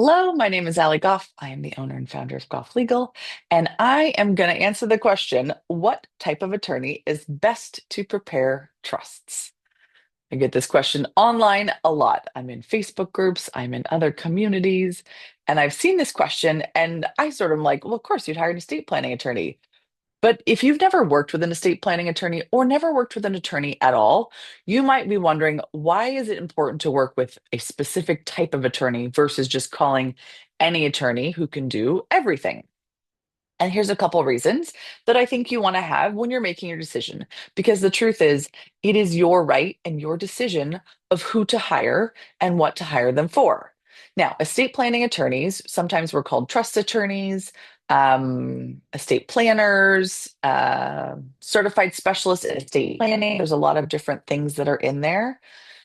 Hello, my name is Ali Goff. I am the owner and founder of Goff Legal, and I am going to answer the question, what type of attorney is best to prepare trusts? I get this question online a lot. I'm in Facebook groups, I'm in other communities, and I've seen this question, and I sort of like, well, of course, you'd hire an estate planning attorney. But if you've never worked with an estate planning attorney or never worked with an attorney at all, you might be wondering, why is it important to work with a specific type of attorney versus just calling any attorney who can do everything? And here's a couple reasons that I think you want to have when you're making your decision. Because the truth is, it is your right and your decision of who to hire and what to hire them for. Now, estate planning attorneys, sometimes we're called trust attorneys, estate planners, certified specialists in estate planning. There's a lot of different things that are in there.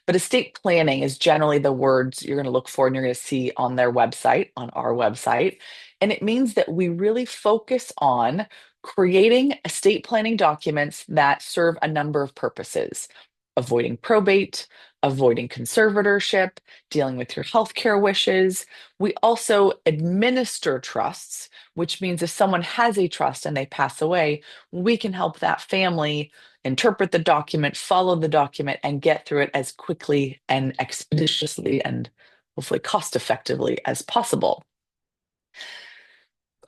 But estate planning is generally the words you're going to look for and you're going to see on their website, on our website. And it means that we really focus on creating estate planning documents that serve a number of purposes: avoiding probate, avoiding conservatorship, dealing with your healthcare wishes. We also administer trusts, which means if someone has a trust and they pass away, we can help that family interpret the document, follow the document, and get through it as quickly and expeditiously and hopefully cost effectively as possible.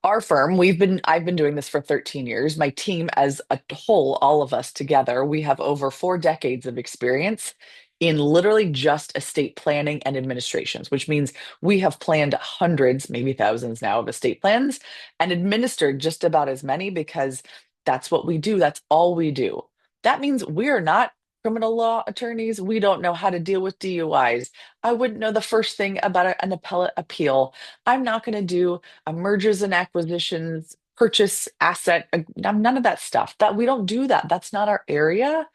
Our firm, I've been doing this for 13 years. My team as a whole, all of us together, we have over 4 decades of experience in literally just estate planning and administrations, which means we have planned hundreds, maybe thousands now of estate plans and administered just about as many because that's what we do. That's all we do. That means we're not criminal law attorneys. We don't know how to deal with DUIs. I wouldn't know the first thing about an appellate appeal. I'm not going to do mergers and acquisitions, purchase asset, none of that stuff. That we don't do that. That's not our area.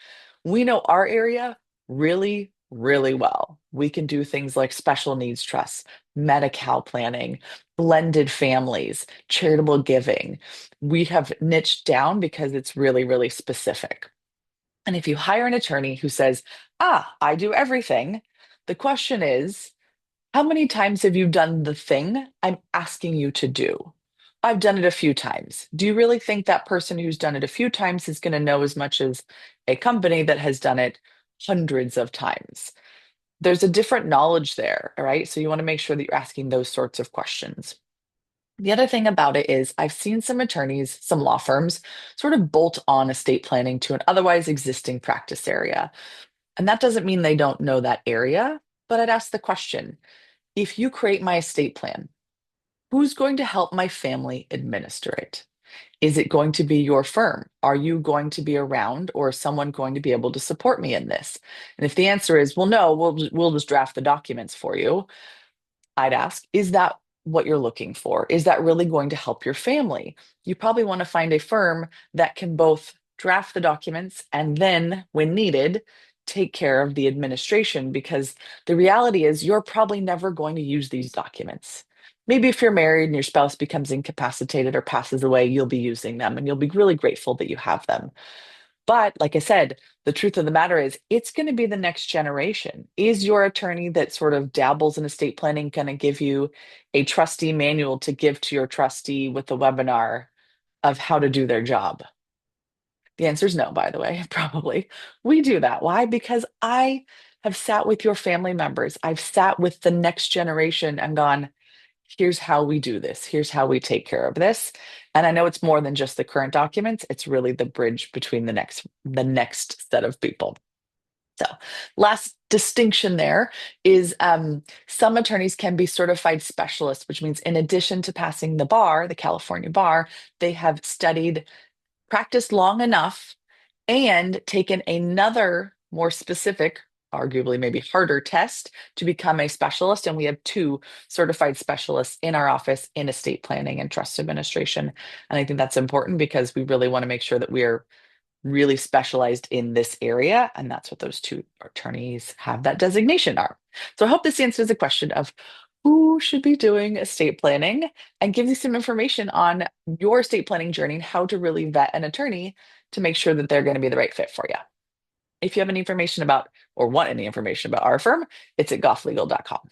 We know our area really, really well. We can do things like special needs trusts, Medi-Cal planning, blended families, charitable giving. We have niched down because it's really, really specific. And if you hire an attorney who says, I do everything, the question is, how many times have you done the thing I'm asking you to do? I've done it a few times. Do you really think that person who's done it a few times is going to know as much as a company that has done it hundreds of times? There's a different knowledge there, all right? So you want to make sure that you're asking those sorts of questions. The other thing about it is, I've seen some attorneys, some law firms, sort of bolt on estate planning to an otherwise existing practice area. And that doesn't mean they don't know that area, but I'd ask the question, if you create my estate plan, who's going to help my family administer it? Is it going to be your firm? Are you going to be around, or is someone going to be able to support me in this? And if the answer is, well, no, we'll just draft the documents for you, I'd ask, is that what you're looking for? Is that really going to help your family? You probably want to find a firm that can both draft the documents and then, when needed, take care of the administration, because the reality is you're probably never going to use these documents. Maybe if you're married and your spouse becomes incapacitated or passes away, you'll be using them and you'll be really grateful that you have them. But like I said, the truth of the matter is, it's going to be the next generation. Is your attorney that sort of dabbles in estate planning going to give you a trustee manual to give to your trustee with a webinar of how to do their job? The answer is no, by the way, probably. We do that. Why? Because I have sat with your family members, I've sat with the next generation and gone, here's how we do this. Here's how we take care of this. And I know it's more than just the current documents. It's really the bridge between the next set of people. So, last distinction there is, some attorneys can be certified specialists, which means in addition to passing the bar, the California bar, they have studied, practiced long enough, and taken another more specific, arguably maybe harder test to become a specialist. And we have two certified specialists in our office in estate planning and trust administration. And I think that's important because we really want to make sure that we are really specialized in this area. And that's what those two attorneys have that designation are. So I hope this answers the question of who should be doing estate planning and gives you some information on your estate planning journey and how to really vet an attorney to make sure that they're going to be the right fit for you. If you have any information about or want any information about our firm, it's at gofflegal.com.